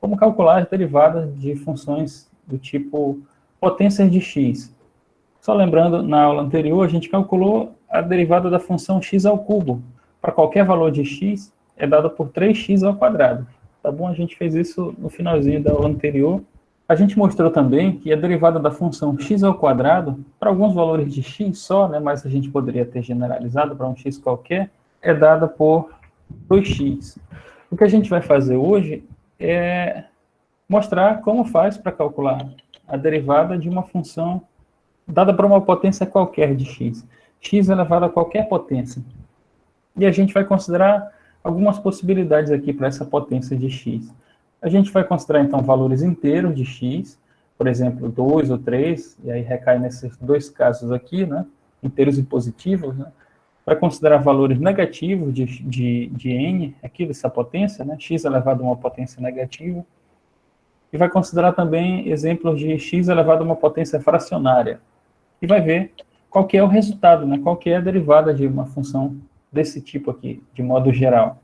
como calcular as derivadas de funções do tipo potências de x. Só lembrando, na aula anterior, a gente calculou a derivada da função x ao cubo. Para qualquer valor de x, é dado por 3x ao quadrado. Tá bom? A gente fez isso no finalzinho da aula anterior. A gente mostrou também que a derivada da função x ao quadrado, para alguns valores de x só, né, mas a gente poderia ter generalizado para um x qualquer, é dada por 2x. O que a gente vai fazer hoje é mostrar como faz para calcular a derivada de uma função dada para uma potência qualquer de x. X elevado a qualquer potência. E a gente vai considerar algumas possibilidades aqui para essa potência de x. A gente vai considerar, então, valores inteiros de x, por exemplo, 2 ou 3, e aí recai nesses dois casos aqui, né, inteiros e positivos, né, vai considerar valores negativos de n, aqui dessa potência, né, x elevado a uma potência negativa, e vai considerar também exemplos de x elevado a uma potência fracionária, e vai ver qual que é o resultado, né, qual que é a derivada de uma função desse tipo aqui, de modo geral.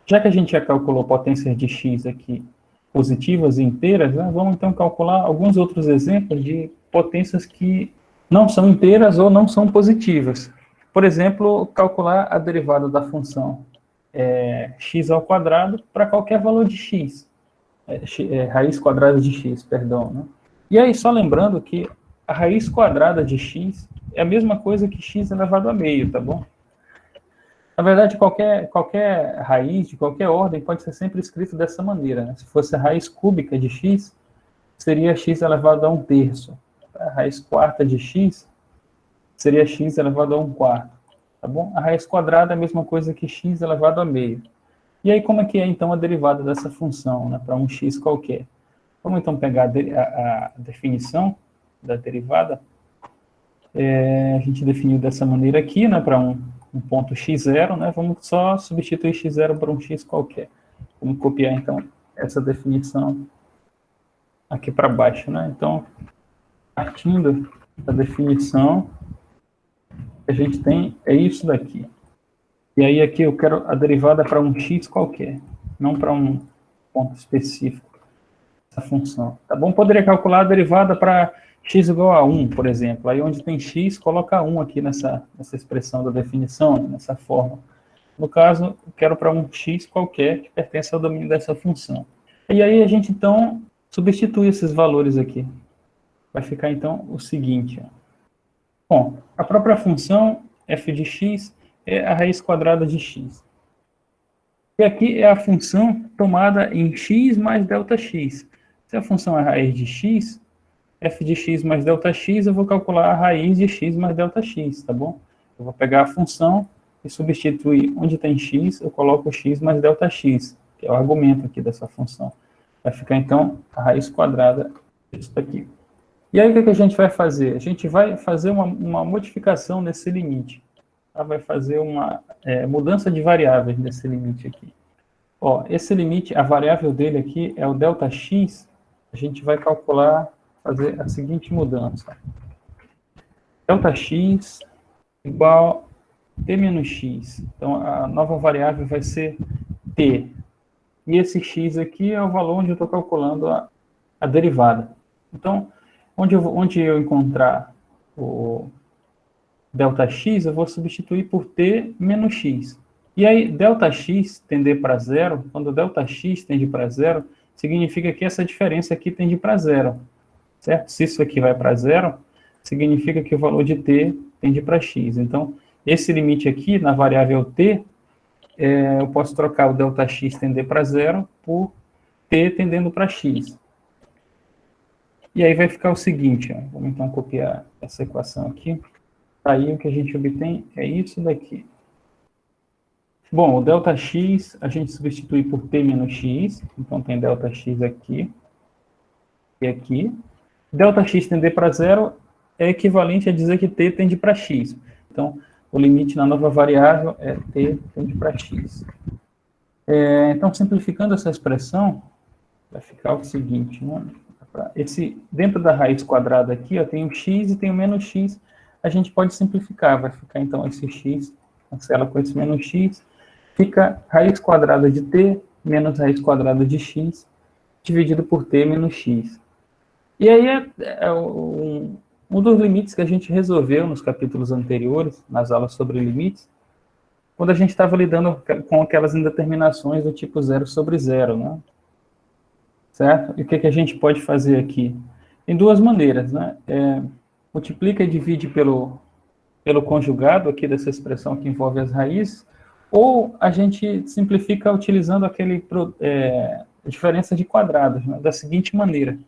Já que a gente já calculou potências de x aqui positivas e inteiras, né, vamos então calcular alguns outros exemplos de potências que não são inteiras ou não são positivas. Por exemplo, calcular a derivada da função x ao quadrado para qualquer valor de x. Raiz quadrada de x, perdão. Né? E aí, só lembrando que a raiz quadrada de x é a mesma coisa que x elevado a meio, tá bom? Na verdade, qualquer raiz de qualquer ordem pode ser sempre escrito dessa maneira. Né? Se fosse a raiz cúbica de x, seria x elevado a 1/3. A raiz quarta de x seria x elevado a 1/4. Tá bom? A raiz quadrada é a mesma coisa que x elevado a meio. E aí, como é que é, então, a derivada dessa função, né, para um x qualquer? Vamos, então, pegar a definição da derivada. A gente definiu dessa maneira aqui, né, para um ponto x0, né, vamos só substituir x0 por um x qualquer. Vamos copiar, então, essa definição aqui para baixo, né? Então, partindo da definição que a gente tem, é isso daqui. E aí aqui eu quero a derivada para um x qualquer, não para um ponto específico dessa função. Tá bom? Poderia calcular a derivada para x igual a 1, por exemplo. Aí onde tem x, coloca 1 aqui nessa expressão da definição, nessa forma. No caso, eu quero para um x qualquer que pertence ao domínio dessa função. E aí a gente, então, substitui esses valores aqui. Vai ficar, então, o seguinte. Ó. Bom, a própria função f de x é a raiz quadrada de x. E aqui é a função tomada em x mais ΔX. Se a função é a raiz de x, f de x mais ΔX, eu vou calcular a raiz de x mais ΔX, tá bom? Eu vou pegar a função e substituir onde tem x, eu coloco x mais ΔX, que é o argumento aqui dessa função. Vai ficar, então, a raiz quadrada disso aqui. E aí, o que a gente vai fazer? A gente vai fazer uma modificação nesse limite. Vai fazer uma mudança de variáveis nesse limite aqui. Ó, esse limite, a variável dele aqui é o ΔX, a gente vai calcular, fazer a seguinte mudança. ΔX igual a t menos x. Então, a nova variável vai ser t. E esse x aqui é o valor onde eu estou calculando a derivada. Então, onde eu encontrar o ΔX, eu vou substituir por t menos x. E aí, ΔX tender para zero, quando ΔX tende para zero, significa que essa diferença aqui tende para zero. Certo? Se isso aqui vai para zero, significa que o valor de t tende para x. Então, esse limite aqui, na variável t, eu posso trocar o ΔX tender para zero por t tendendo para x. E aí vai ficar o seguinte, ó, vamos então copiar essa equação aqui. Aí o que a gente obtém é isso daqui. Bom, o ΔX a gente substitui por t menos x, então tem ΔX aqui e aqui. ΔX tender para zero é equivalente a dizer que t tende para x. Então, o limite na nova variável é t tende para x. Então, simplificando essa expressão, vai ficar o seguinte, né? Dentro da raiz quadrada aqui, ó, tem o x e tem o menos x, a gente pode simplificar, vai ficar então esse x, cancela com esse menos x, fica raiz quadrada de t menos raiz quadrada de x, dividido por t menos x. E aí um dos limites que a gente resolveu nos capítulos anteriores, nas aulas sobre limites, quando a gente estava lidando com aquelas indeterminações do tipo 0 sobre 0, né? Certo? E o que a gente pode fazer aqui? Em duas maneiras, né? Multiplica e divide pelo conjugado aqui dessa expressão que envolve as raízes, ou a gente simplifica utilizando aquele diferença de quadrados, né? Da seguinte maneira.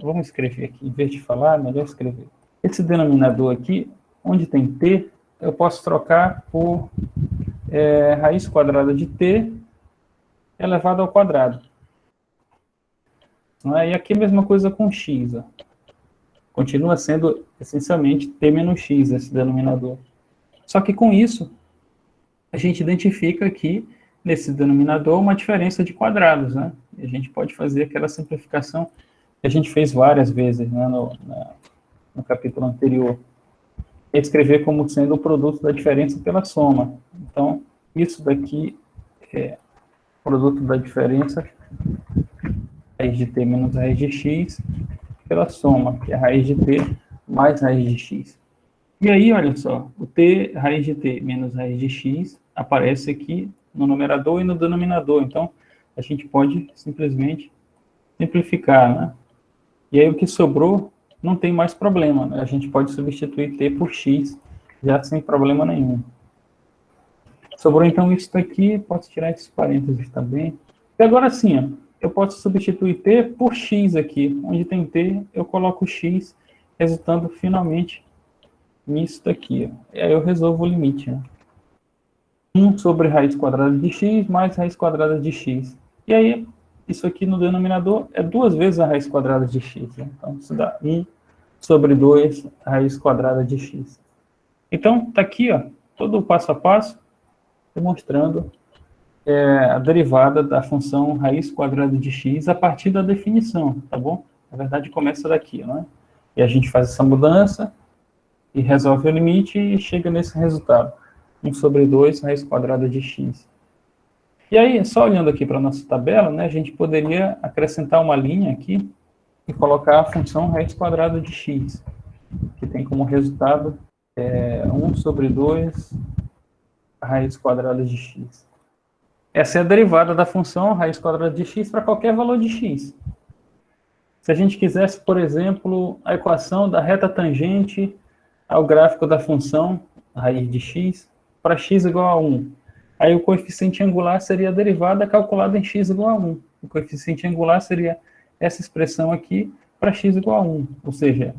Vamos escrever aqui, em vez de falar, melhor escrever. Esse denominador aqui, onde tem t, eu posso trocar por raiz quadrada de t elevado ao quadrado. E aqui a mesma coisa com x. Ó. Continua sendo, essencialmente, t menos x, esse denominador. Só que com isso, a gente identifica aqui, nesse denominador, uma diferença de quadrados. Né? E a gente pode fazer aquela simplificação que a gente fez várias vezes, né, no capítulo anterior. Escrever como sendo o produto da diferença pela soma. Então, isso daqui é o produto da diferença raiz de t menos raiz de x pela soma, que é a raiz de t mais raiz de x. E aí, olha só, o t raiz de t menos raiz de x aparece aqui no numerador e no denominador. Então, a gente pode simplesmente simplificar, né? E aí o que sobrou não tem mais problema, né? A gente pode substituir t por x, já sem problema nenhum. Sobrou então isso daqui, posso tirar esses parênteses também. E agora sim, ó, eu posso substituir t por x aqui. Onde tem t, eu coloco x, resultando finalmente nisso daqui. Ó. E aí eu resolvo o limite. Ó. 1 sobre raiz quadrada de x mais raiz quadrada de x. E aí, isso aqui no denominador é 2 vezes a raiz quadrada de x. Né? Então, isso dá 1 sobre 2 raiz quadrada de x. Então, está aqui, ó, todo o passo a passo, demonstrando a derivada da função raiz quadrada de x a partir da definição, tá bom? Na verdade, começa daqui, né? E a gente faz essa mudança e resolve o limite e chega nesse resultado. 1 sobre 2 raiz quadrada de x. E aí, só olhando aqui para a nossa tabela, né, a gente poderia acrescentar uma linha aqui e colocar a função raiz quadrada de x, que tem como resultado 1 sobre 2 raiz quadrada de x. Essa é a derivada da função raiz quadrada de x para qualquer valor de x. Se a gente quisesse, por exemplo, a equação da reta tangente ao gráfico da função raiz de x para x igual a 1, aí o coeficiente angular seria a derivada calculada em x igual a 1. O coeficiente angular seria essa expressão aqui para x igual a 1. Ou seja,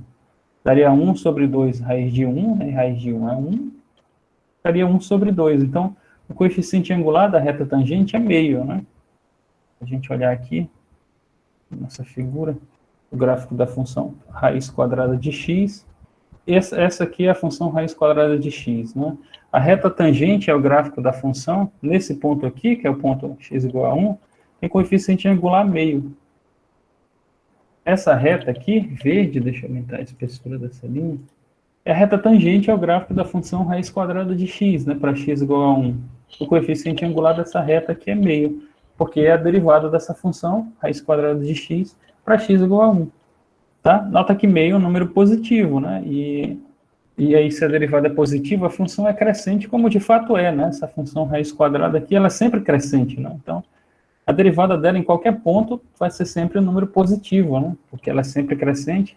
daria 1 sobre 2 raiz de 1, né? Raiz de 1 é 1, daria 1 sobre 2. Então, o coeficiente angular da reta tangente é meio, né? A gente olhar aqui, nossa figura, o gráfico da função raiz quadrada de x. Essa aqui é a função raiz quadrada de x, né? A reta tangente é o gráfico da função, nesse ponto aqui, que é o ponto x igual a 1, tem coeficiente angular meio. Essa reta aqui, verde, deixa eu aumentar a espessura dessa linha, é a reta tangente ao gráfico da função raiz quadrada de x, né, para x igual a 1. O coeficiente angular dessa reta aqui é meio, porque é a derivada dessa função, raiz quadrada de x, para x igual a 1. Tá? Nota que meio é um número positivo, né? E aí, se a derivada é positiva, a função é crescente, como de fato é, né? Essa função raiz quadrada aqui, ela é sempre crescente, né? Então, a derivada dela em qualquer ponto vai ser sempre um número positivo, né? Porque ela é sempre crescente.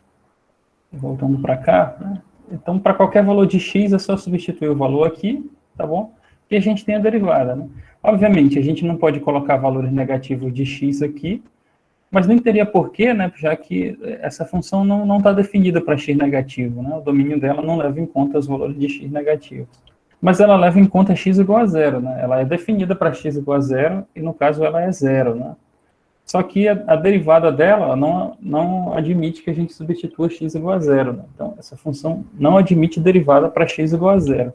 Voltando para cá, né? Então, para qualquer valor de x, é só substituir o valor aqui, tá bom? E a gente tem a derivada, né? Obviamente, a gente não pode colocar valores negativos de x aqui, mas nem teria porquê, né? Já que essa função não está definida para x negativo, né? O domínio dela não leva em conta os valores de x negativos. Mas ela leva em conta x igual a zero, né? Ela é definida para x igual a zero, e no caso ela é zero, né? Só que a derivada dela não admite que a gente substitua x igual a zero. Né? Então, essa função não admite derivada para x igual a zero.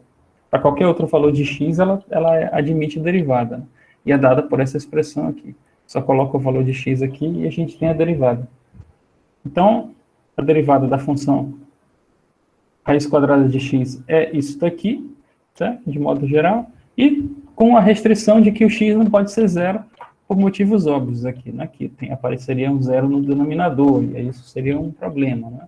Para qualquer outro valor de x, ela admite derivada. Né? E é dada por essa expressão aqui. Só coloca o valor de x aqui e a gente tem a derivada. Então, a derivada da função raiz quadrada de x é isso daqui, certo? De modo geral. E com a restrição de que o x não pode ser zero, por motivos óbvios aqui, né? Que apareceria um zero no denominador, e aí isso seria um problema, né?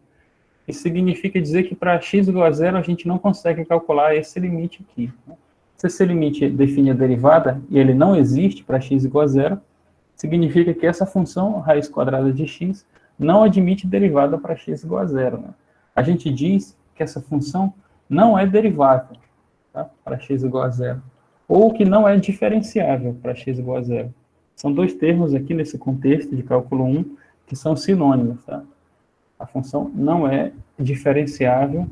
Isso significa dizer que para x igual a zero, a gente não consegue calcular esse limite aqui, né? Se esse limite define a derivada, e ele não existe para x igual a zero, significa que essa função, raiz quadrada de x, não admite derivada para x igual a zero, né? A gente diz que essa função não é derivável, tá? Para x igual a zero, ou que não é diferenciável para x igual a zero. São dois termos aqui nesse contexto de cálculo 1 que são sinônimos, tá? A função não é diferenciável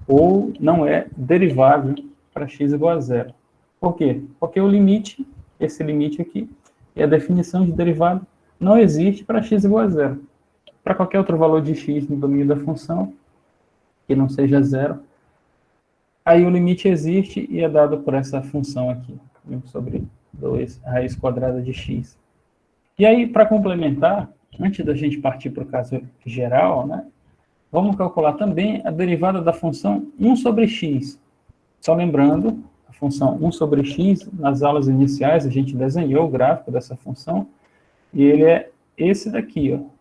ou não é derivável para x igual a zero. Por quê? Porque o limite, esse limite aqui, e a definição de derivada não existe para x igual a zero. Para qualquer outro valor de x no domínio da função, que não seja zero, aí o limite existe e é dado por essa função aqui, 1 sobre 2 raiz quadrada de x. E aí, para complementar, antes da gente partir para o caso geral, né, vamos calcular também a derivada da função 1 sobre x. Só lembrando, a função 1 sobre x, nas aulas iniciais, a gente desenhou o gráfico dessa função, e ele é esse daqui, ó.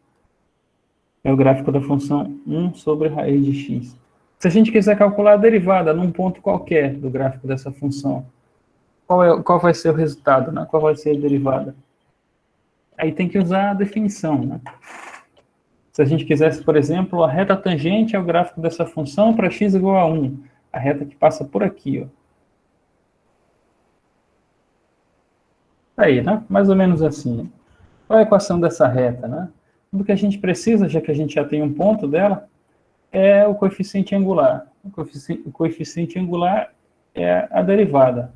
É o gráfico da função 1 sobre raiz de x. Se a gente quiser calcular a derivada num ponto qualquer do gráfico dessa função, qual vai ser o resultado, né? Qual vai ser a derivada? Aí tem que usar a definição, né? Se a gente quisesse, por exemplo, a reta tangente ao gráfico dessa função para x igual a 1, a reta que passa por aqui, ó. Aí, né? Mais ou menos assim. Qual é a equação dessa reta, né? Tudo que a gente precisa, já que a gente já tem um ponto dela, é o coeficiente angular. O coeficiente angular é a derivada.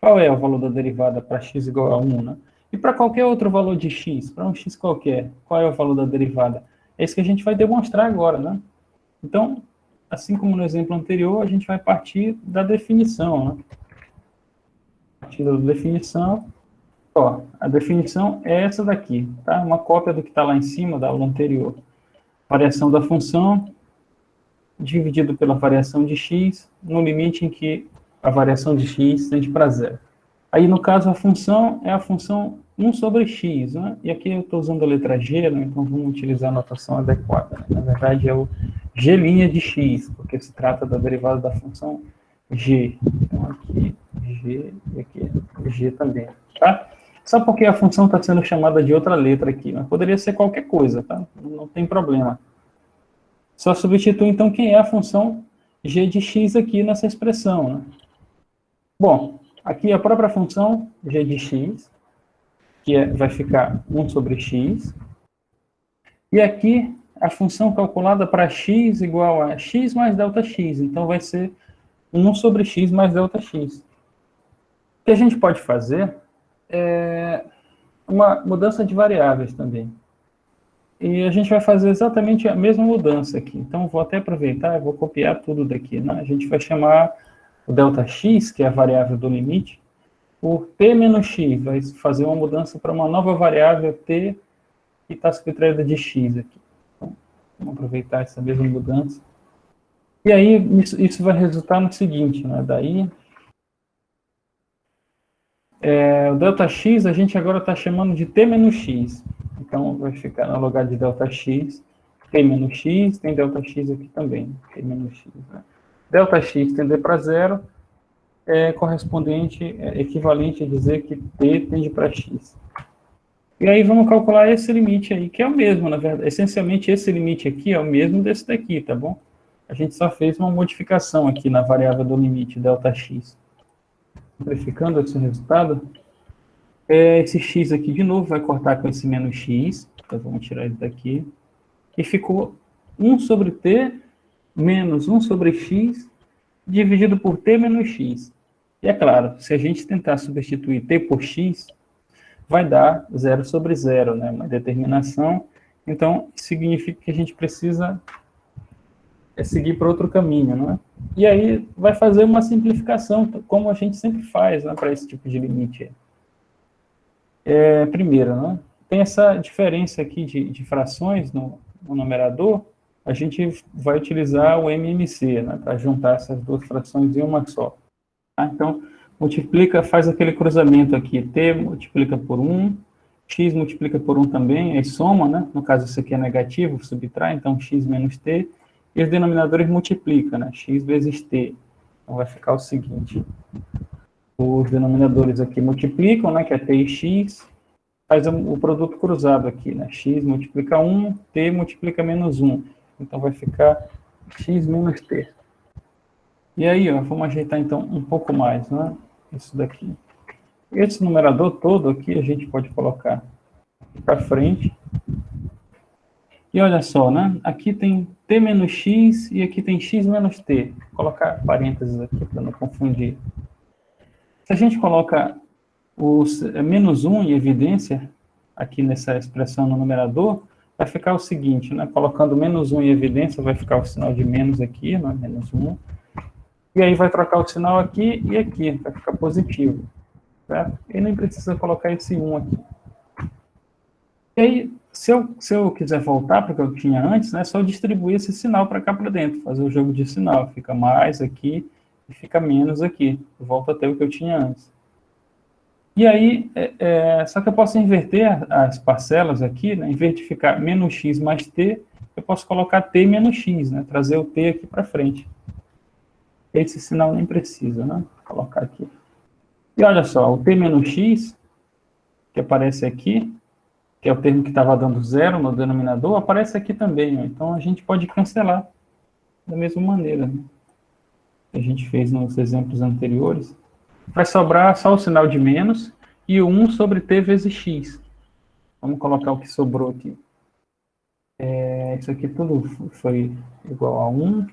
Qual é o valor da derivada para x igual a 1, né? E para qualquer outro valor de x, para um x qualquer, qual é o valor da derivada? É isso que a gente vai demonstrar agora, né? Então, assim como no exemplo anterior, a gente vai partir da definição, né? A partir da definição, ó, a definição é essa daqui, tá? Uma cópia do que está lá em cima da aula anterior. Variação da função dividido pela variação de x, no limite em que a variação de x tende para zero. Aí, no caso, a função é a função 1 sobre x, né? E aqui eu estou usando a letra G, né? Então vamos utilizar a notação adequada, né? Na verdade, é o g' de x, porque se trata da derivada da função g. Então, aqui, g, e aqui, g também, tá? Só porque a função está sendo chamada de outra letra aqui, mas poderia ser qualquer coisa, tá? Não tem problema. Só substitui, então, quem é a função g de x aqui nessa expressão, né? Bom, aqui a própria função g de x, que vai ficar 1 sobre x. E aqui a função calculada para x igual a x mais ΔX. Então vai ser 1 sobre x mais ΔX. O que a gente pode fazer é uma mudança de variáveis também. E a gente vai fazer exatamente a mesma mudança aqui. Então, vou até aproveitar e vou copiar tudo daqui, né? A gente vai chamar o ΔX, que é a variável do limite, por t menos x. Vai fazer uma mudança para uma nova variável t, que está subtraída de x aqui. Então, vamos aproveitar essa mesma mudança. E aí, isso vai resultar no seguinte, né? Daí, o ΔX a gente agora está chamando de t menos x. Então, vai ficar no lugar de ΔX, t menos x, tem ΔX aqui também, t menos x. Né? ΔX tender para zero é correspondente, é equivalente a dizer que t tende para x. E aí vamos calcular esse limite aí, que é o mesmo, na verdade. Essencialmente, esse limite aqui é o mesmo desse daqui, tá bom? A gente só fez uma modificação aqui na variável do limite, ΔX. Simplificando esse resultado, esse x aqui de novo vai cortar com esse menos x, então vamos tirar isso daqui, e ficou 1 sobre t menos 1 sobre x dividido por t menos x. E é claro, se a gente tentar substituir t por x, vai dar 0 sobre 0, né? Uma determinação. Então, significa que a gente precisa seguir para outro caminho, né? E aí vai fazer uma simplificação, como a gente sempre faz, né, para esse tipo de limite. Primeiro, né, tem essa diferença aqui de frações no numerador, a gente vai utilizar o MMC, né, para juntar essas duas frações em uma só. Tá? Então, multiplica, faz aquele cruzamento aqui, t multiplica por 1, x multiplica por 1 também, aí soma, né? No caso, isso aqui é negativo, subtrai, então x menos t, e os denominadores multiplicam, né? X vezes t. Então, vai ficar o seguinte, os denominadores aqui multiplicam, né? Que é t e x, faz o produto cruzado aqui, né? X multiplica 1, t multiplica menos 1. Então, vai ficar x menos t. E aí, ó, vamos ajeitar, então, um pouco mais, né? Isso daqui. Esse numerador todo aqui, a gente pode colocar para frente. E olha só, né? Aqui tem t menos x e aqui tem x menos t. Vou colocar parênteses aqui para não confundir. Se a gente coloca os menos 1 em evidência, aqui nessa expressão no numerador, vai ficar o seguinte, né? Colocando menos 1 em evidência, vai ficar o sinal de menos aqui, né? Menos 1. E aí vai trocar o sinal aqui e aqui, vai ficar positivo. Certo? E nem precisa colocar esse 1 aqui. E aí, se eu quiser voltar para o que eu tinha antes, né, é só eu distribuir esse sinal para cá para dentro, fazer o jogo de sinal. Fica mais aqui e fica menos aqui. Eu volto até o que eu tinha antes. E aí, só que eu posso inverter as parcelas aqui, né, em vez de ficar menos x mais t, eu posso colocar t menos x, né, trazer o t aqui para frente. Esse sinal nem precisa, né, vou colocar aqui. E olha só, o t menos x, que aparece aqui, que é o termo que estava dando zero no denominador, aparece aqui também. Ó. Então, a gente pode cancelar da mesma maneira, né? Que a gente fez nos exemplos anteriores. Vai sobrar só o sinal de menos e o 1 sobre t vezes x. Vamos colocar o que sobrou aqui. Isso aqui tudo foi igual a 1.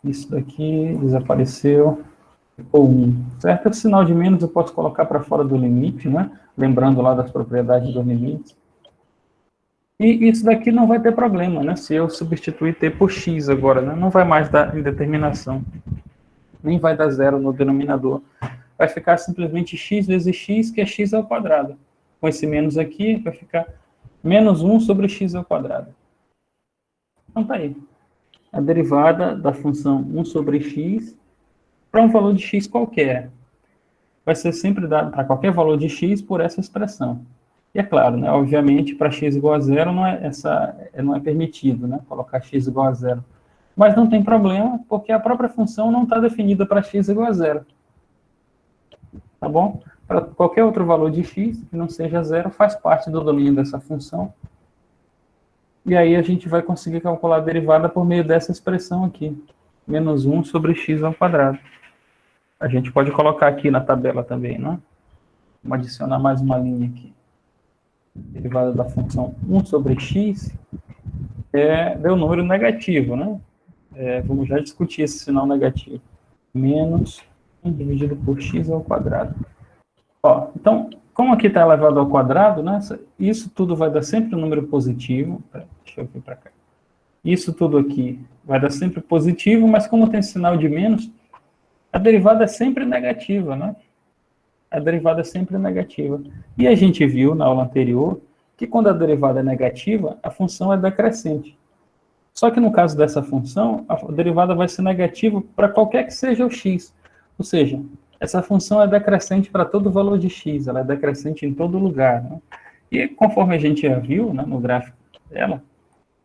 Isso daqui desapareceu. Ou 1, certo? Esse sinal de menos eu posso colocar para fora do limite, né? Lembrando lá das propriedades dos limites. E isso daqui não vai ter problema, né? Se eu substituir t por x agora, né? Não vai mais dar indeterminação. Nem vai dar zero no denominador. Vai ficar simplesmente x vezes x, que é x ao quadrado. Com esse menos aqui, vai ficar menos 1 sobre x ao quadrado. Então tá aí. A derivada da função 1 sobre x para um valor de x qualquer. Vai ser sempre dado para qualquer valor de x por essa expressão. E é claro, né, obviamente, para x igual a zero não é permitido, né, colocar x igual a zero. Mas não tem problema, porque a própria função não está definida para x igual a zero. Tá bom? Para qualquer outro valor de x que não seja zero, faz parte do domínio dessa função. E aí a gente vai conseguir calcular a derivada por meio dessa expressão aqui. Menos 1 sobre x ao quadrado. A gente pode colocar aqui na tabela também, né? Vamos adicionar mais uma linha aqui. Derivada da função 1 sobre x deu número negativo, né? Vamos já discutir esse sinal negativo. Menos 1 dividido por x ao quadrado. Ó, então, como aqui está elevado ao quadrado, né? Isso tudo vai dar sempre um número positivo. Deixa eu vir para cá. Isso tudo aqui vai dar sempre positivo, mas como tem sinal de menos, a derivada é sempre negativa, né? A derivada é sempre negativa. E a gente viu na aula anterior que quando a derivada é negativa, a função é decrescente. Só que no caso dessa função, a derivada vai ser negativa para qualquer que seja o x. Ou seja, essa função é decrescente para todo valor de x, ela é decrescente em todo lugar. Né? E conforme a gente já viu, né, no gráfico dela,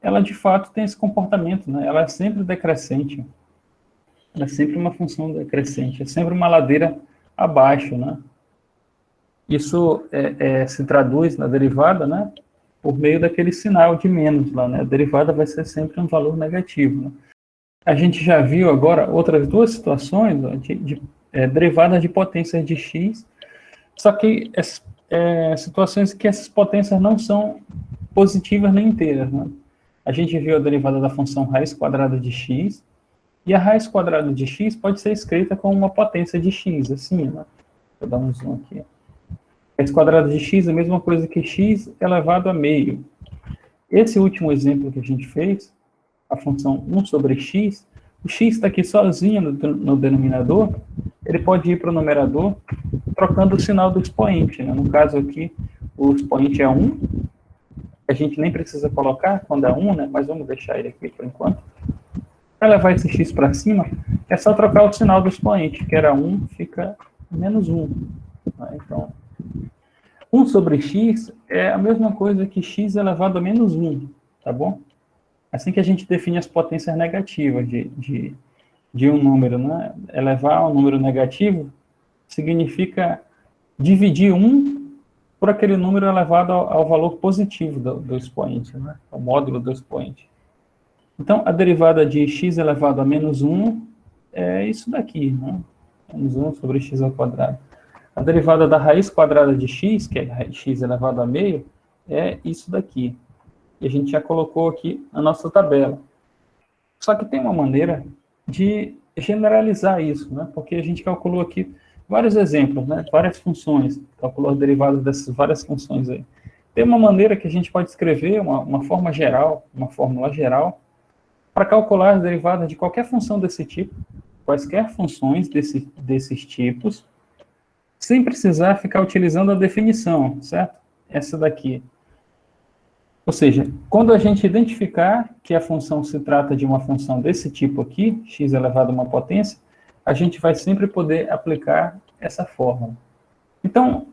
ela de fato tem esse comportamento, né? Ela é sempre decrescente. Ela é sempre uma função decrescente, é sempre uma ladeira abaixo, né? Isso se traduz na derivada, né? Por meio daquele sinal de menos lá, né? A derivada vai ser sempre um valor negativo. Né? A gente já viu agora outras duas situações ó, de derivada de potências de x, só que situações que essas potências não são positivas nem inteiras, né? A gente viu a derivada da função raiz quadrada de x, e a raiz quadrada de x pode ser escrita como uma potência de x, assim, né? Vou dar um zoom aqui. Raiz quadrada de x é a mesma coisa que x elevado a meio. Esse último exemplo que a gente fez, a função 1 sobre x, o x está aqui sozinho no denominador, ele pode ir para o numerador trocando o sinal do expoente. Né? No caso aqui, o expoente é 1, a gente nem precisa colocar quando é 1, né? Mas vamos deixar ele aqui por enquanto. Para levar esse x para cima, é só trocar o sinal do expoente, que era 1, fica menos 1. Né? Então, 1 sobre x é a mesma coisa que x elevado a menos 1, tá bom? Assim que a gente define as potências negativas de um número, né? Elevar um número negativo significa dividir 1 por aquele número elevado ao valor positivo do expoente, né? Ao módulo do expoente. Então, a derivada de x elevado a menos 1 é isso daqui, né? Menos 1 sobre x ao quadrado. A derivada da raiz quadrada de x, que é x elevado a meio, é isso daqui. E a gente já colocou aqui na nossa tabela. Só que tem uma maneira de generalizar isso, né? Porque a gente calculou aqui vários exemplos, né? Várias funções, calculou a derivada dessas várias funções aí. Tem uma maneira que a gente pode escrever uma forma geral, uma fórmula geral, para calcular as derivadas de qualquer função desse tipo, quaisquer funções desses tipos, sem precisar ficar utilizando a definição, certo? Essa daqui. Ou seja, quando a gente identificar que a função se trata de uma função desse tipo aqui, x elevado a uma potência, a gente vai sempre poder aplicar essa fórmula. Então,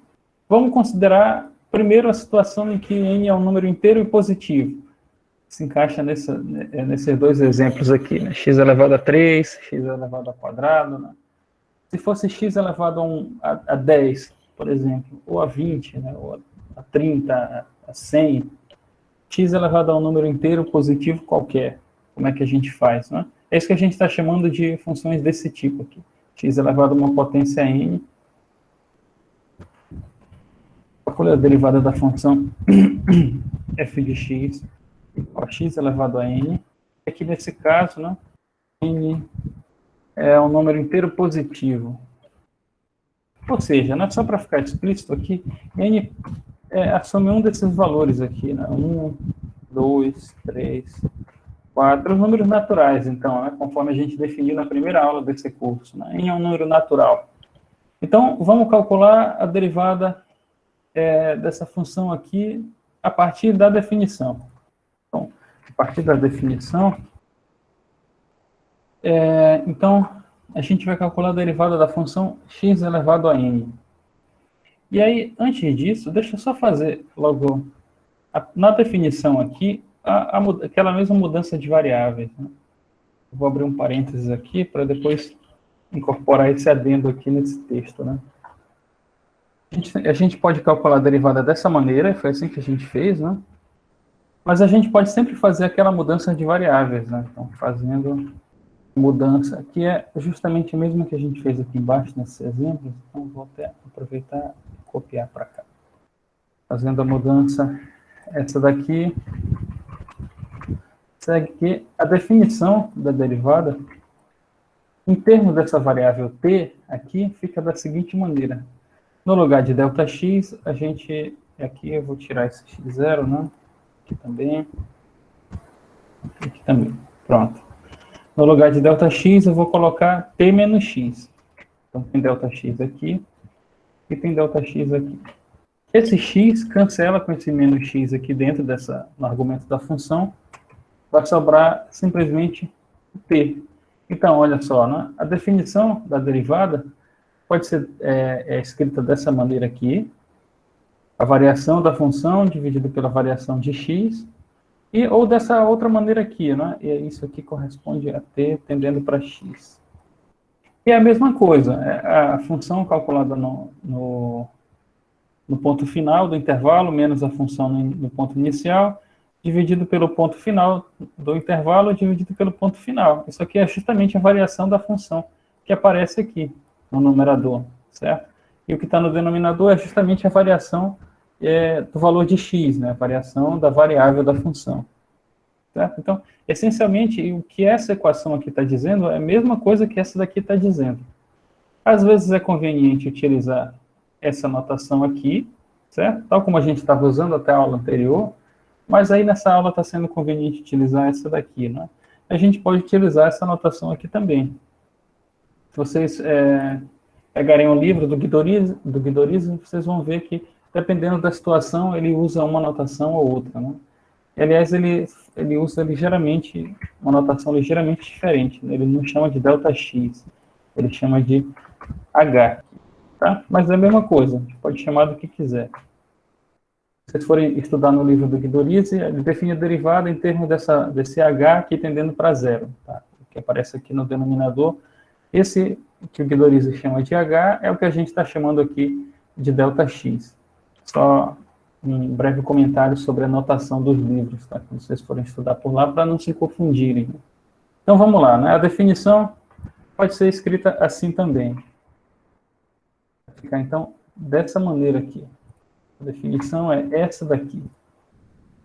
vamos considerar primeiro a situação em que n é um número inteiro e positivo. Se encaixa nesses dois exemplos aqui, né? X elevado a 3, x elevado ao quadrado, né? Se fosse x elevado a 10, por exemplo, ou a 20, né? Ou a 30, a 100, x elevado a um número inteiro positivo qualquer. Como é que a gente faz, né? É isso que a gente está chamando de funções desse tipo aqui. X elevado a uma potência n. Qual é a derivada da função f de x? X elevado a n. Aqui nesse caso, né, n é um número inteiro positivo. Ou seja, né, só para ficar explícito aqui, n assume um desses valores aqui, né, 1, 2, 3, 4, os números naturais, então, né, conforme a gente definiu na primeira aula desse curso. Né, n é um número natural. Então, vamos calcular a derivada dessa função aqui a partir da definição. Então, a partir da definição, então, a gente vai calcular a derivada da função x elevado a n. E aí, antes disso, deixa eu só fazer logo, na definição aqui, aquela mesma mudança de variáveis. Né? Eu vou abrir um parênteses aqui para depois incorporar esse adendo aqui nesse texto. Né? A gente pode calcular a derivada dessa maneira, foi assim que a gente fez, né? Mas a gente pode sempre fazer aquela mudança de variáveis, né? Então, fazendo mudança, que é justamente a mesma que a gente fez aqui embaixo, nesse exemplo. Então, vou até aproveitar e copiar para cá. Fazendo a mudança, essa daqui, segue que a definição da derivada, em termos dessa variável t, aqui, fica da seguinte maneira. No lugar de ΔX, a gente, aqui eu vou tirar esse x0, né? Aqui também, pronto. No lugar de ΔX, eu vou colocar t menos x. Então, tem ΔX aqui e tem ΔX aqui. Esse x cancela com esse menos x aqui dentro no argumento da função. Vai sobrar simplesmente t. Então, olha só, né? A definição da derivada pode ser escrita dessa maneira aqui. A variação da função dividido pela variação de x, ou dessa outra maneira aqui, né? E isso aqui corresponde a t tendendo para x. E é a mesma coisa, a função calculada no ponto final do intervalo, menos a função no ponto inicial, dividido pelo ponto final do intervalo, dividido pelo ponto final. Isso aqui é justamente a variação da função que aparece aqui no numerador, certo? E o que está no denominador é justamente a variação do valor de x, né? A variação da variável da função. Certo? Então, essencialmente, o que essa equação aqui está dizendo é a mesma coisa que essa daqui está dizendo. Às vezes é conveniente utilizar essa notação aqui, certo? Tal como a gente estava usando até a aula anterior, mas aí nessa aula está sendo conveniente utilizar essa daqui, né? A gente pode utilizar essa notação aqui também. Se vocês pegarem um livro do Guidorizzi, vocês vão ver que, dependendo da situação, ele usa uma notação ou outra, né? Aliás, ele usa ligeiramente, uma notação ligeiramente diferente, né? Ele não chama de ΔX, ele chama de H, tá? Mas é a mesma coisa, a gente pode chamar do que quiser. vocês forem estudar no livro do Guidorizi, ele define a derivada em termos desse H aqui tendendo para zero, tá? Que aparece aqui no denominador. Esse que o Guidorizi chama de H é o que a gente está chamando aqui de ΔX. Só um breve comentário sobre a notação dos livros, tá? Quando vocês forem estudar por lá, para não se confundirem. Então, vamos lá, né? A definição pode ser escrita assim também. Vai ficar, então, dessa maneira aqui. A definição é essa daqui.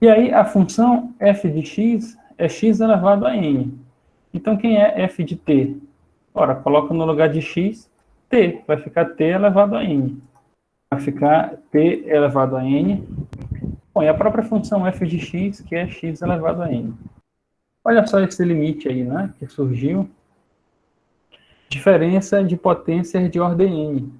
E aí, a função f de x é x elevado a n. Então, quem é f de t? Ora, coloca no lugar de x, t. Vai ficar t elevado a n. Vai ficar t elevado a n. Bom, e a própria função f de x, que é x elevado a n. Olha só esse limite aí, né, que surgiu. Diferença de potências de ordem n.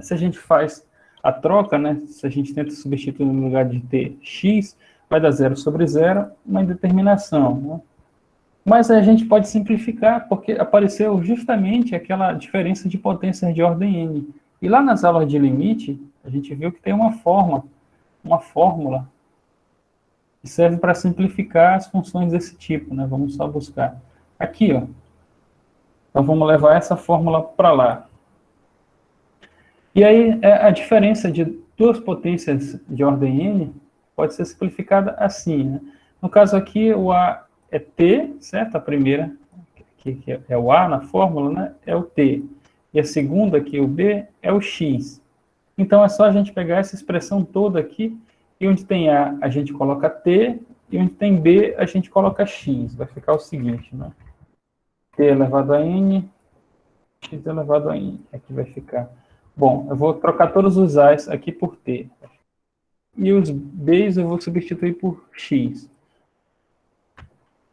Se a gente faz a troca, né, se a gente tenta substituir no lugar de t x, vai dar 0 sobre 0, uma indeterminação, né? Mas a gente pode simplificar, porque apareceu justamente aquela diferença de potências de ordem n. E lá nas aulas de limite, a gente viu que tem uma fórmula que serve para simplificar as funções desse tipo, né? Vamos só buscar. Aqui, ó. Então, vamos levar essa fórmula para lá. E aí, a diferença de duas potências de ordem n pode ser simplificada assim, né? No caso aqui, o A é t, certo? A primeira, que é o A na fórmula, né? É o t. E a segunda aqui, o B, é o x. Então, é só a gente pegar essa expressão toda aqui, e onde tem A, a gente coloca t, e onde tem B, a gente coloca x. Vai ficar o seguinte, né? T elevado a n, x elevado a n. Aqui vai ficar. Bom, eu vou trocar todos os A's aqui por t. E os B's eu vou substituir por x.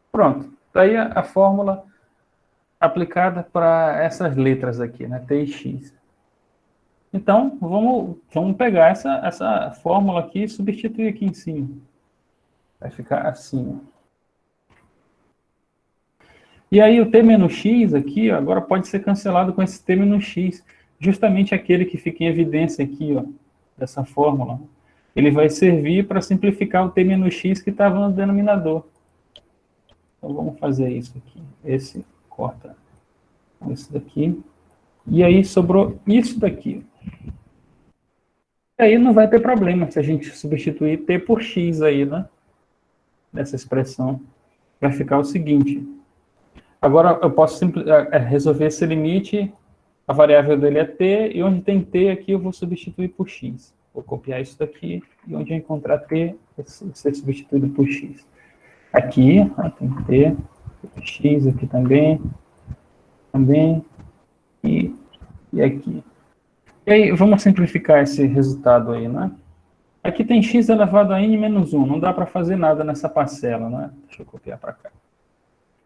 Pronto. Daí a fórmula aplicada para essas letras aqui, né? T e x. Então, vamos pegar essa fórmula aqui e substituir aqui em cima. Vai ficar assim. E aí o t menos x aqui, ó, agora pode ser cancelado com esse t menos x. Justamente aquele que fica em evidência aqui, ó, dessa fórmula. Ele vai servir para simplificar o t menos x que estava no denominador. Então, vamos fazer isso aqui. Esse corta esse daqui. E aí sobrou isso daqui. E aí não vai ter problema se a gente substituir t por x aí, né? Nessa expressão. Vai ficar o seguinte. Agora eu posso resolver esse limite. A variável dele é t, e onde tem t aqui eu vou substituir por x. Vou copiar isso daqui, e onde eu encontrar t, vai ser substituído por x. Aqui, ó, tem t, x aqui também, e aqui. E aí, vamos simplificar esse resultado aí, né? Aqui tem x elevado a n menos 1, não dá para fazer nada nessa parcela, né? Deixa eu copiar para cá.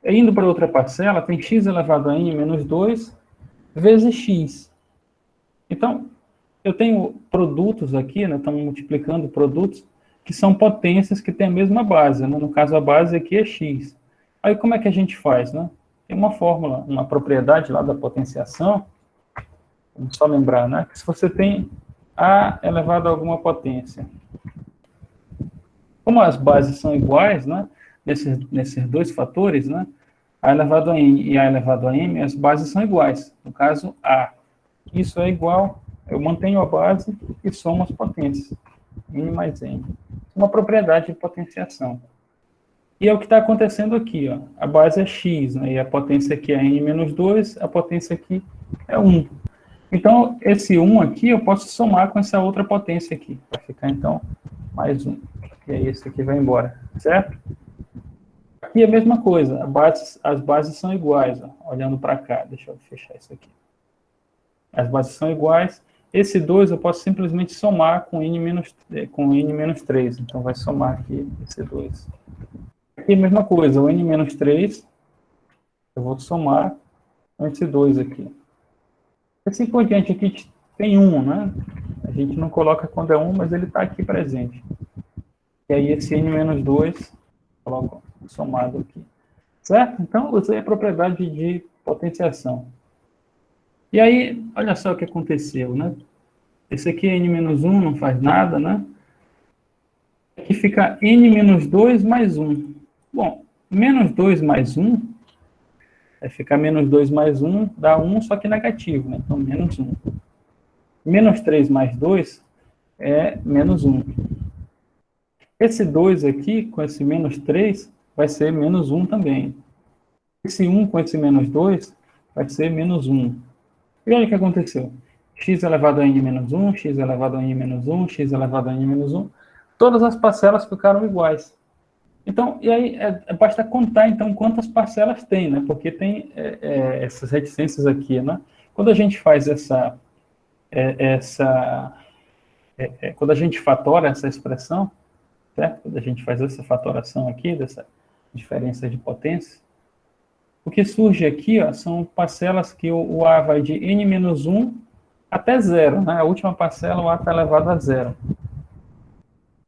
E indo para outra parcela, tem x elevado a n menos 2 vezes x. Então, eu tenho produtos aqui, né? Estamos multiplicando produtos que são potências que têm a mesma base, né? No caso, a base aqui é x. Aí, como é que a gente faz, né? Tem uma fórmula, uma propriedade lá da potenciação. Vamos só lembrar, né? Que se você tem a elevado a alguma potência, como as bases são iguais, né? Nesses dois fatores, né? A elevado a n e a elevado a m, as bases são iguais. No caso, a. Isso é igual, eu mantenho a base e somo as potências. N mais n. Uma propriedade de potenciação. E é o que está acontecendo aqui, ó. A base é x, né? E a potência aqui é n menos 2, a potência aqui é 1. Então, esse 1 aqui eu posso somar com essa outra potência aqui. Vai ficar, então, mais 1. E aí esse aqui vai embora, certo? Aqui é a mesma coisa, as bases são iguais, ó, olhando para cá. Deixa eu fechar isso aqui. As bases são iguais. Esse 2 eu posso simplesmente somar com n menos 3. Então, vai somar aqui esse 2. Aqui a mesma coisa, o n menos 3, eu vou somar com esse 2 aqui. Assim por diante, aqui tem 1, né? A gente não coloca quando é 1, mas ele está aqui presente. E aí esse n menos 2, coloco somado aqui. Certo? Então, usei a propriedade de potenciação. E aí, olha só o que aconteceu, né? Esse aqui é n menos 1, não faz nada, né? aqui fica n menos 2 mais 1. Bom, menos 2 mais 1, vai ficar menos 2 mais 1, dá 1, só que negativo, né? Então, menos 1. Menos 3 mais 2 é menos 1. Esse 2 aqui, com esse menos 3, vai ser menos 1 também. Esse 1 com esse menos 2 vai ser menos 1. E olha o que aconteceu. X elevado a n menos 1, x elevado a n menos 1, x elevado a n menos 1. Todas as parcelas ficaram iguais. Então, e aí basta contar, então, quantas parcelas tem, né? Porque tem essas reticências aqui, né? Quando a gente faz quando a gente fatora essa expressão, certo? Quando a gente faz essa fatoração aqui, dessa diferença de potência, o que surge aqui, ó, são parcelas que o A vai de n menos 1 até 0, né? A última parcela, o A está elevado a 0.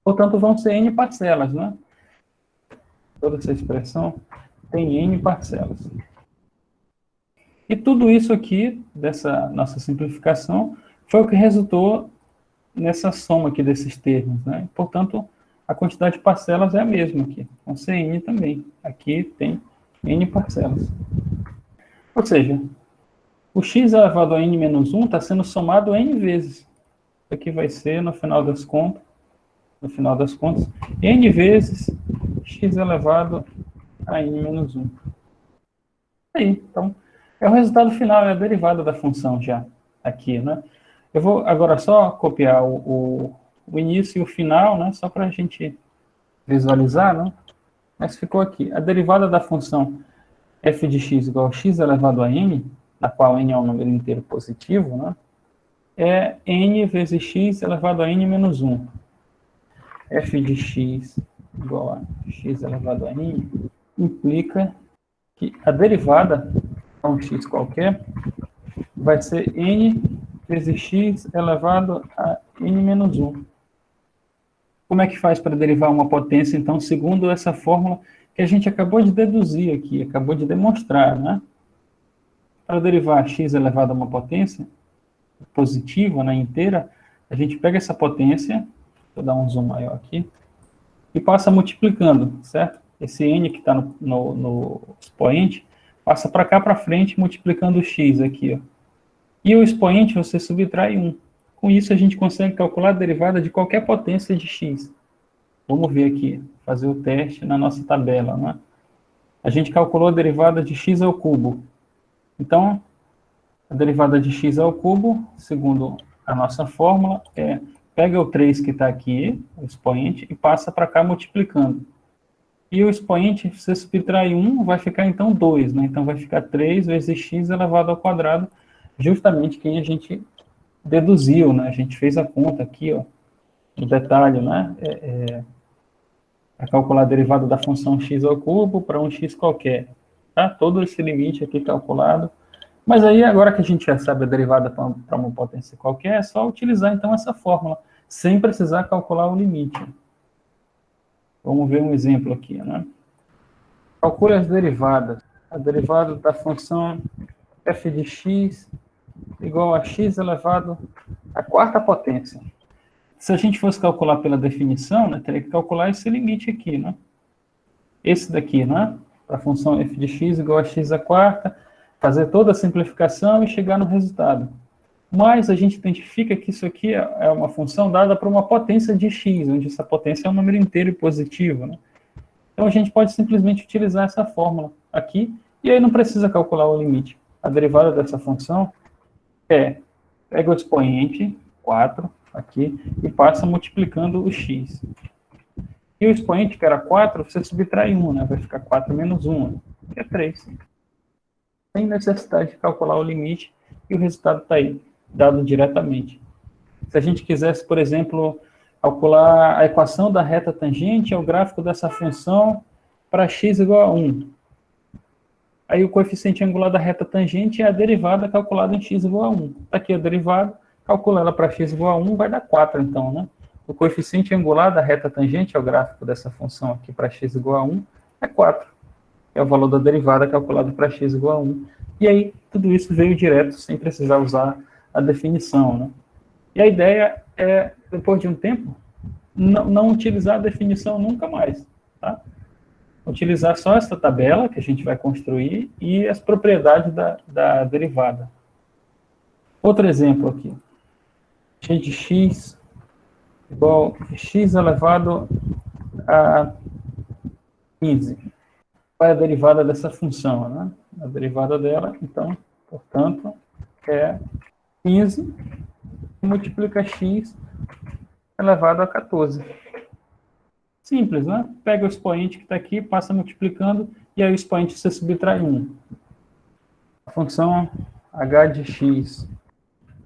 Portanto, vão ser n parcelas, né? Toda essa expressão tem n parcelas. E tudo isso aqui, dessa nossa simplificação, foi o que resultou nessa soma aqui desses termos, né? Portanto, a quantidade de parcelas é a mesma aqui, vão ser n também. Aqui tem n parcelas. Ou seja, o x elevado a n menos 1 está sendo somado n vezes. Isso aqui vai ser, no final das contas, n vezes x elevado a n menos 1. Aí, então, é o resultado final, é a derivada da função já, aqui, né? Eu vou agora só copiar o início e o final, né? Só para a gente visualizar, né? Mas ficou aqui. A derivada da função f de x igual a x elevado a n, na qual n é um número inteiro positivo, né? É n vezes x elevado a n menos 1. F de x igual a x elevado a n implica que a derivada a um x qualquer vai ser n vezes x elevado a n menos 1. Como é que faz para derivar uma potência, então, segundo essa fórmula que a gente acabou de deduzir aqui, acabou de demonstrar, né? Para derivar x elevado a uma potência positiva, né, inteira, a gente pega essa potência, vou dar um zoom maior aqui, e passa multiplicando, certo? Esse n que está no expoente, passa para cá para frente, multiplicando o x aqui, ó. E o expoente você subtrai 1. Com isso, a gente consegue calcular a derivada de qualquer potência de x. Vamos ver aqui, fazer o teste na nossa tabela, né? A gente calculou a derivada de x ao cubo. Então, a derivada de x ao cubo, segundo a nossa fórmula, pega o 3 que está aqui, o expoente, e passa para cá multiplicando. E o expoente, se você subtrai 1, vai ficar então 2, né? Então vai ficar 3 vezes x elevado ao quadrado, justamente quem a gente deduziu, né? A gente fez a conta aqui, ó, no detalhe, né? A calcular a derivada da função x ao cubo para um x qualquer, tá? Todo esse limite aqui calculado. Mas aí, agora que a gente já sabe a derivada para uma potência qualquer, é só utilizar então essa fórmula, sem precisar calcular o limite. Vamos ver um exemplo aqui, né? Calcule as derivadas. A derivada da função f de x igual a x elevado à quarta potência. Se a gente fosse calcular pela definição, né, teria que calcular esse limite aqui, né? Esse daqui, né? Para a função f de x igual a x à quarta, fazer toda a simplificação e chegar no resultado. Mas a gente identifica que isso aqui é uma função dada para uma potência de x, onde essa potência é um número inteiro e positivo, né? Então a gente pode simplesmente utilizar essa fórmula aqui, e aí não precisa calcular o limite. A derivada dessa função pega o expoente, 4, aqui, e passa multiplicando o x. E o expoente, que era 4, você subtrai 1, né? Vai ficar 4 menos 1, que é 3. Sem necessidade de calcular o limite, e o resultado está aí, dado diretamente. Se a gente quisesse, por exemplo, calcular a equação da reta tangente ao gráfico dessa função para x igual a 1. Aí o coeficiente angular da reta tangente é a derivada calculada em x igual a 1. Está aqui a derivada, calcula ela para x igual a 1, vai dar 4 então, né? O coeficiente angular da reta tangente ao gráfico dessa função aqui para x igual a 1 é 4. É o valor da derivada calculado para x igual a 1. E aí, tudo isso veio direto, sem precisar usar a definição, né? E a ideia é, depois de um tempo, não utilizar a definição nunca mais, tá? Utilizar só essa tabela que a gente vai construir e as propriedades da derivada. Outro exemplo aqui. G de x igual a x elevado a 15. Qual é a derivada dessa função, né? A derivada dela, então, portanto, é 15 multiplica x elevado a 14. Simples, né? Pega o expoente que está aqui, passa multiplicando, e aí o expoente você subtrai 1. A função h de x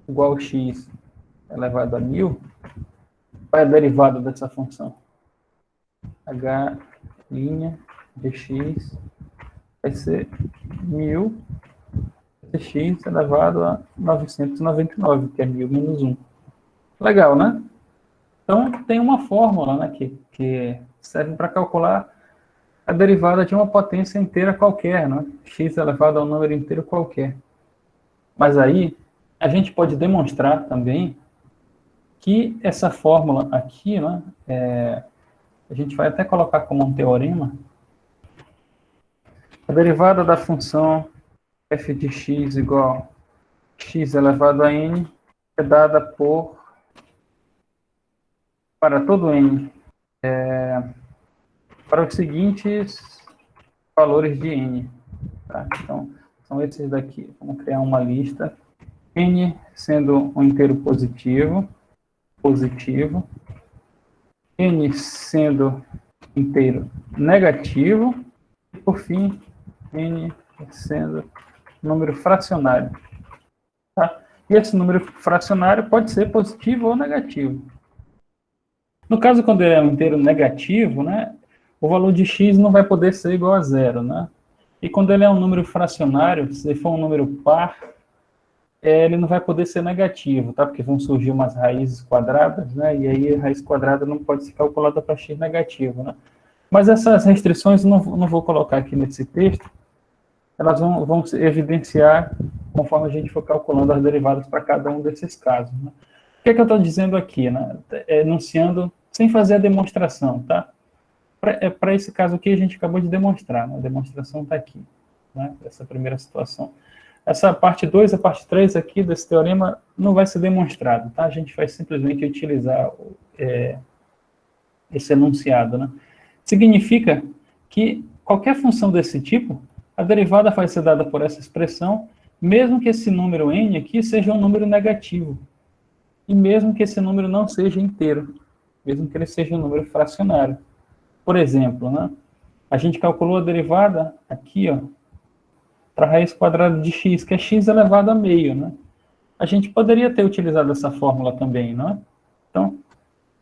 igual a x elevado a 1000, qual é a derivada dessa função? H' de x vai ser 1000 de x elevado a 999, que é 1000 menos 1. Legal, né? Então, tem uma fórmula, né, que serve para calcular a derivada de uma potência inteira qualquer, né? X elevado a um número inteiro qualquer. Mas aí, a gente pode demonstrar também que essa fórmula aqui, né, a gente vai até colocar como um teorema, a derivada da função f de x igual a x elevado a n é dada para todo n, para os seguintes valores de n. Tá? Então, são esses daqui. Vamos criar uma lista. N sendo um inteiro positivo, N sendo inteiro negativo, e por fim, N sendo número fracionário. Tá? E esse número fracionário pode ser positivo ou negativo. No caso, quando ele é um inteiro negativo, né, o valor de x não vai poder ser igual a zero, né? E quando ele é um número fracionário, se for um número par, ele não vai poder ser negativo, tá? Porque vão surgir umas raízes quadradas, né? E aí a raiz quadrada não pode ser calculada para x negativo, né? Mas essas restrições não vou colocar aqui nesse texto, elas vão se evidenciar conforme a gente for calculando as derivadas para cada um desses casos, né? O que é que eu estou dizendo aqui, né? Enunciando sem fazer a demonstração, tá? Para esse caso aqui, a gente acabou de demonstrar, né? A demonstração está aqui, né? Essa primeira situação. Essa parte 2, a parte 3 aqui desse teorema não vai ser demonstrado, tá? A gente vai simplesmente utilizar esse enunciado, né? Significa que qualquer função desse tipo, a derivada vai ser dada por essa expressão, mesmo que esse número n aqui seja um número negativo, e mesmo que esse número não seja inteiro, mesmo que ele seja um número fracionário. Por exemplo, né? A gente calculou a derivada aqui, ó, para a raiz quadrada de x, que é x elevado a meio, né? A gente poderia ter utilizado essa fórmula também, não é? Então,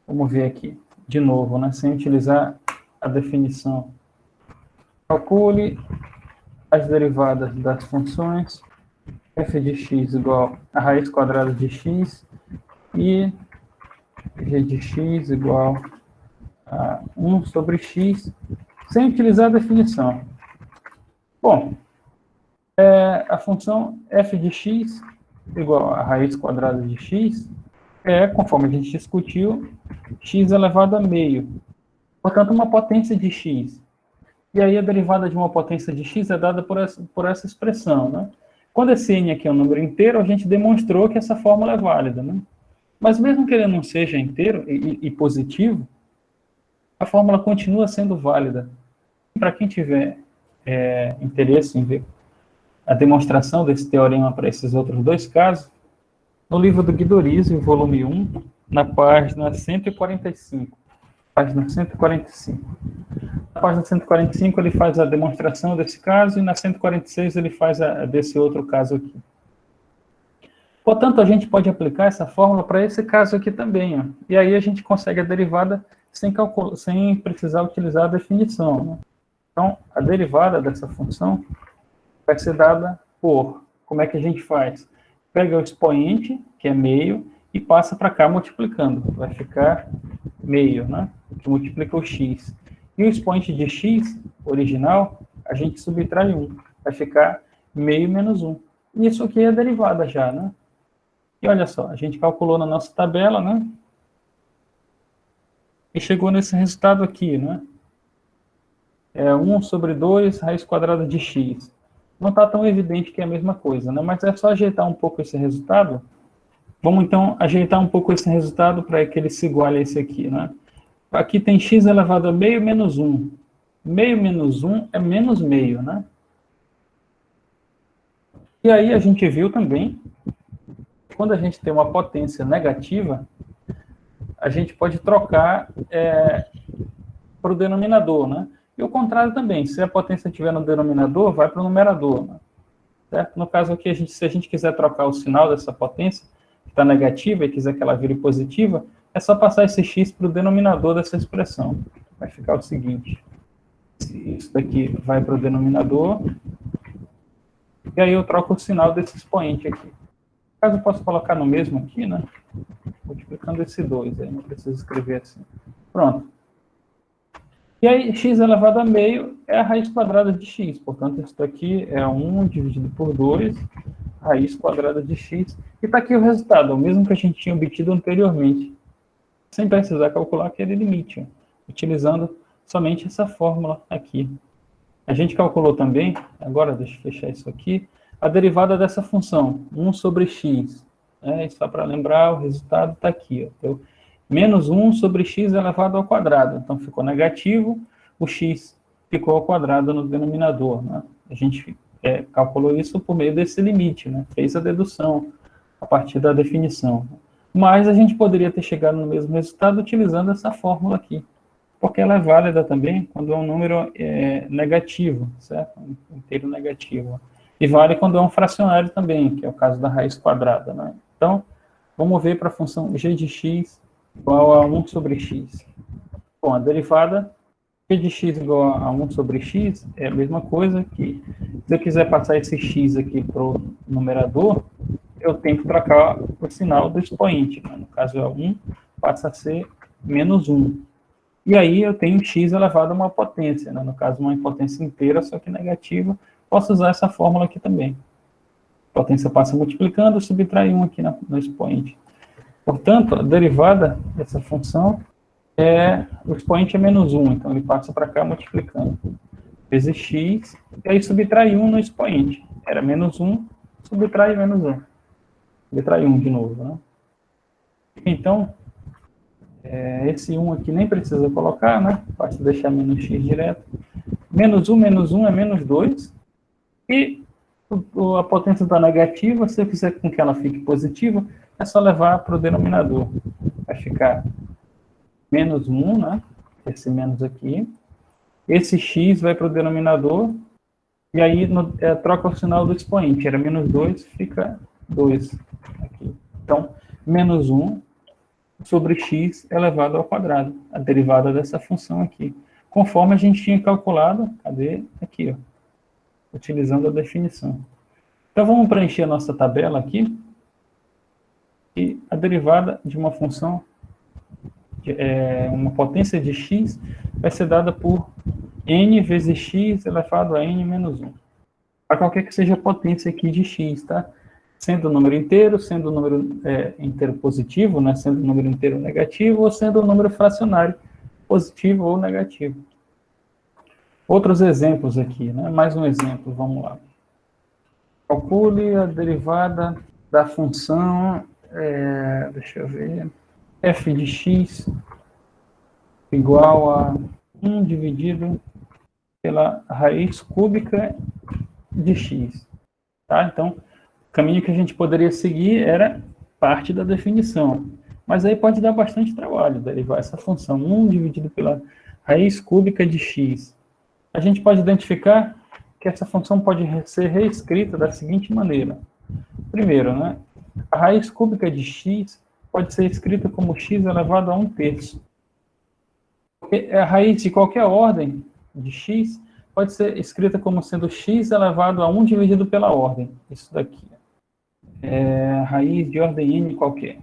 vamos ver aqui, de novo, né? Sem utilizar a definição. Calcule as derivadas das funções f de x igual a raiz quadrada de x e g de x igual a 1 sobre x, sem utilizar a definição. Bom, a função f de x igual a raiz quadrada de x conforme a gente discutiu, x elevado a meio. Portanto, uma potência de x. E aí a derivada de uma potência de x é dada por essa expressão, né? Quando esse n aqui é um número inteiro, a gente demonstrou que essa fórmula é válida, né? Mas mesmo que ele não seja inteiro e positivo, a fórmula continua sendo válida. Para quem tiver interesse em ver a demonstração desse teorema para esses outros dois casos, no livro do Guidorizzi, volume 1, na página 145. Página 145. Na página 145 ele faz a demonstração desse caso e na 146 ele faz desse outro caso aqui. Portanto, a gente pode aplicar essa fórmula para esse caso aqui também, ó. E aí a gente consegue a derivada sem precisar utilizar a definição, né? Então, a derivada dessa função vai ser dada por, como é que a gente faz? Pega o expoente, que é meio, e passa para cá multiplicando. Vai ficar meio, né? Que multiplica o x. E o expoente de x, original, a gente subtrai 1. Vai ficar meio menos 1. Isso aqui é a derivada já, né? E olha só, a gente calculou na nossa tabela, né? e chegou nesse resultado aqui, né? É 1 sobre 2 raiz quadrada de x. Não está tão evidente que é a mesma coisa, né? Mas é só ajeitar um pouco esse resultado. Vamos, então, ajeitar um pouco esse resultado para que ele se iguale a esse aqui, né? Aqui tem x elevado a meio menos 1. Meio menos 1 é menos meio, né? E aí a gente viu também, quando a gente tem uma potência negativa, a gente pode trocar para o denominador, né? E o contrário também, se a potência estiver no denominador, vai para o numerador, né? Certo? No caso aqui, se a gente quiser trocar o sinal dessa potência, que está negativa, e quiser que ela vire positiva, é só passar esse x para o denominador dessa expressão. Vai ficar o seguinte, isso daqui vai para o denominador, e aí eu troco o sinal desse expoente aqui. No caso, eu posso colocar no mesmo aqui, né? Multiplicando esse 2, aí não preciso escrever assim. Pronto. E aí, x elevado a meio é a raiz quadrada de x. Portanto, isso daqui é 1 dividido por 2, raiz quadrada de x. E está aqui o resultado, é o mesmo que a gente tinha obtido anteriormente, sem precisar calcular aquele limite, utilizando somente essa fórmula aqui. A gente calculou também, agora deixa eu fechar isso aqui, a derivada dessa função, 1 sobre x. Só para lembrar, o resultado está aqui. Ó. Então, menos 1 sobre x elevado ao quadrado. Então, ficou negativo, o x ficou ao quadrado no denominador. Né? A gente calculou isso por meio desse limite, né? Fez a dedução a partir da definição. Mas a gente poderia ter chegado no mesmo resultado utilizando essa fórmula aqui, porque ela é válida também quando é um número negativo, certo? Um inteiro negativo. E vale quando é um fracionário também, que é o caso da raiz quadrada, né? Então, vamos ver para a função g de x igual a 1 sobre x. Bom, a derivada g de x igual a 1 sobre x é a mesma coisa que, se eu quiser passar esse x aqui para o numerador, eu tenho que trocar o sinal do expoente. Né? No caso é 1, passa a ser menos 1. E aí eu tenho x elevado a uma potência, né? No caso uma potência inteira, só que negativa. Posso usar essa fórmula aqui também. A potência passa multiplicando, subtrai 1 aqui no expoente. Portanto, a derivada dessa função o expoente é menos 1, então ele passa para cá multiplicando. Vezes x, e aí subtrai 1 no expoente. Era menos 1, subtrai menos 1. Subtrai 1 de novo, né? Então, esse 1 aqui nem precisa colocar, né? Basta deixar menos x direto. Menos 1 é menos 2. E a potência está negativa, se eu quiser com que ela fique positiva, é só levar para o denominador. Vai ficar menos 1, né? Esse menos aqui. Esse x vai para o denominador, e aí troca o sinal do expoente. Era menos 2, fica 2 aqui. Então, menos 1 sobre x elevado ao quadrado, a derivada dessa função aqui. Conforme a gente tinha calculado, cadê? Aqui, ó. Utilizando a definição. Então, vamos preencher a nossa tabela aqui. E a derivada de uma função, uma potência de x, vai ser dada por n vezes x elevado a n menos 1. Para qualquer que seja a potência aqui de x, tá? Sendo um número inteiro, sendo um número inteiro positivo, né? Sendo um número inteiro negativo, ou sendo um número fracionário, positivo ou negativo. Outros exemplos aqui, né? Mais um exemplo, vamos lá. Calcule a derivada da função, deixa eu ver, f de x igual a 1 dividido pela raiz cúbica de x. Tá? Então, o caminho que a gente poderia seguir era parte da definição. Mas aí pode dar bastante trabalho derivar essa função 1 dividido pela raiz cúbica de x. A gente pode identificar que essa função pode ser reescrita da seguinte maneira. Primeiro, né, a raiz cúbica de x pode ser escrita como x elevado a 1/3. A raiz de qualquer ordem de x pode ser escrita como sendo x elevado a 1 dividido pela ordem. Isso daqui. Raiz de ordem n qualquer.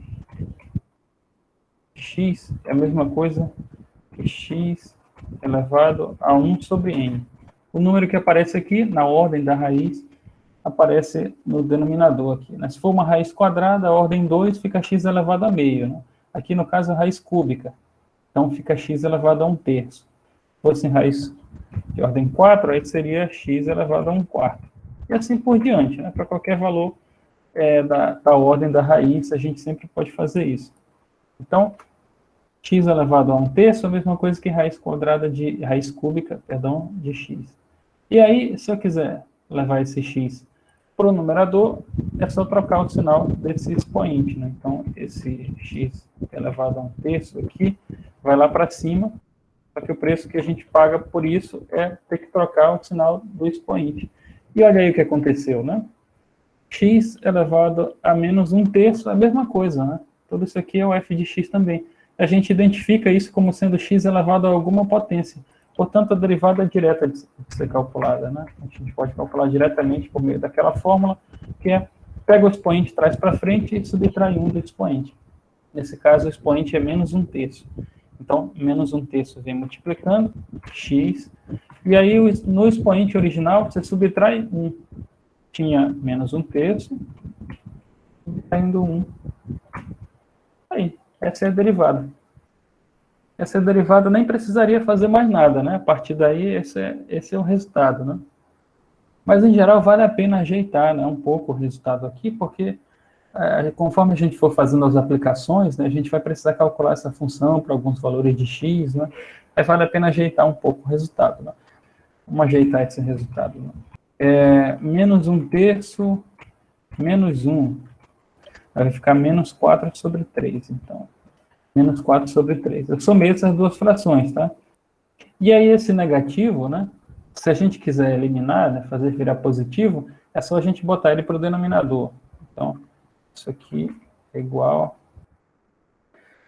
X é a mesma coisa que x elevado a 1 sobre n. O número que aparece aqui, na ordem da raiz, aparece no denominador aqui. Né? Se for uma raiz quadrada, a ordem 2 fica x elevado a meio. Né? Aqui, no caso, a raiz cúbica. Então, fica x elevado a 1/3. Se fosse em raiz de ordem 4, aí seria x elevado a 1/4. E assim por diante, né? Para qualquer valor da ordem da raiz, a gente sempre pode fazer isso. Então, x elevado a 1/3 é a mesma coisa que raiz cúbica, de x. E aí, se eu quiser levar esse x para o numerador, é só trocar o sinal desse expoente, né? Então, esse x elevado a 1/3 aqui vai lá para cima, só que o preço que a gente paga por isso é ter que trocar o sinal do expoente. E olha aí o que aconteceu, né? X elevado a menos 1/3 é a mesma coisa, né? Tudo isso aqui é o f de x também. A gente identifica isso como sendo x elevado a alguma potência. Portanto, a derivada é direta de ser calculada, né? A gente pode calcular diretamente por meio daquela fórmula, que é, pega o expoente, traz para frente e subtrai 1 do expoente. Nesse caso, o expoente é menos 1/3. Então, menos 1/3 vem multiplicando, x, e aí no expoente original, você subtrai 1. Tinha menos 1/3, subtraindo 1. Aí, essa é a derivada. Essa derivada nem precisaria fazer mais nada, né? A partir daí, esse é o resultado, né? Mas, em geral, vale a pena ajeitar, né, um pouco o resultado aqui, porque conforme a gente for fazendo as aplicações, né, a gente vai precisar calcular essa função para alguns valores de x, né? Aí vale a pena ajeitar um pouco o resultado, né? Vamos ajeitar esse resultado, né? Menos 1/3, menos 1. Vai ficar menos 4/3, então. Menos 4/3. Eu somei essas duas frações, tá? E aí esse negativo, né? Se a gente quiser eliminar, né, fazer virar positivo, é só a gente botar ele para o denominador. Então, isso aqui é igual...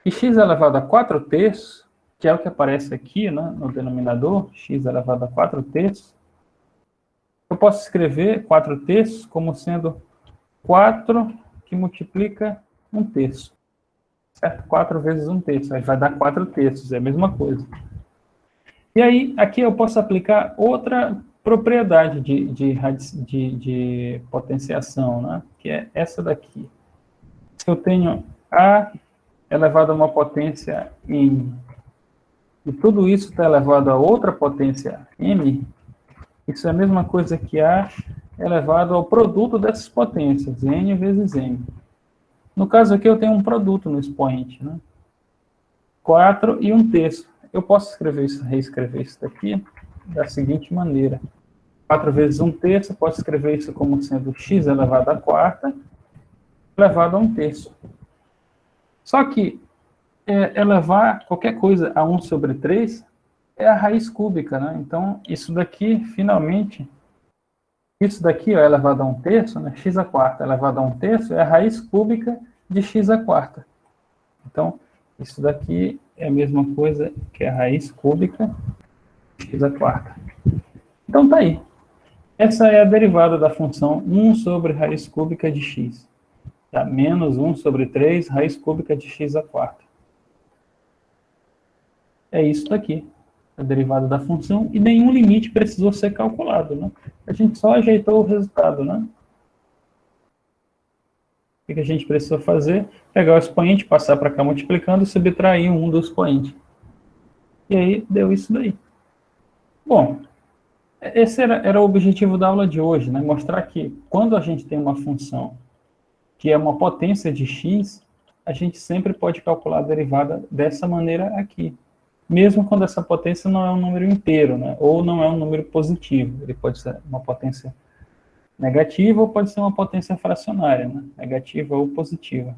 E x elevado a 4/3, que é o que aparece aqui, né, no denominador, x elevado a 4/3, eu posso escrever 4/3 como sendo 4 que multiplica 1/3. Certo? 4 vezes 1/3, aí vai dar 4/3, é a mesma coisa. E aí, aqui eu posso aplicar outra propriedade de potenciação, né? Que é essa daqui. Se eu tenho A elevado a uma potência N, e tudo isso está elevado a outra potência M, isso é a mesma coisa que A elevado ao produto dessas potências, N vezes M. No caso aqui, eu tenho um produto no expoente, né? 4 e 1/3. Eu posso reescrever isso daqui da seguinte maneira. 4 vezes 1/3, eu posso escrever isso como sendo x elevado à quarta, elevado a 1/3. Só que elevar qualquer coisa a 1/3 é a raiz cúbica, né? Então, isso daqui, finalmente, isso daqui, ó, elevado a 1/3, né? X à quarta elevado a 1/3 é a raiz cúbica de x à quarta. Então, isso daqui é a mesma coisa que a raiz cúbica de x à quarta. Então, tá aí. Essa é a derivada da função 1 sobre raiz cúbica de x. Tá? Menos 1/3 raiz cúbica de x à quarta. É isso daqui, a derivada da função, e nenhum limite precisou ser calculado, né? A gente só ajeitou o resultado, né? O que a gente precisou fazer? Pegar o expoente, passar para cá multiplicando e subtrair 1 do expoente. E aí, deu isso daí. Bom, esse era o objetivo da aula de hoje, né? Mostrar que quando a gente tem uma função que é uma potência de x, a gente sempre pode calcular a derivada dessa maneira aqui. Mesmo quando essa potência não é um número inteiro, né? Ou não é um número positivo. Ele pode ser uma potência negativa ou pode ser uma potência fracionária, né? Negativa ou positiva.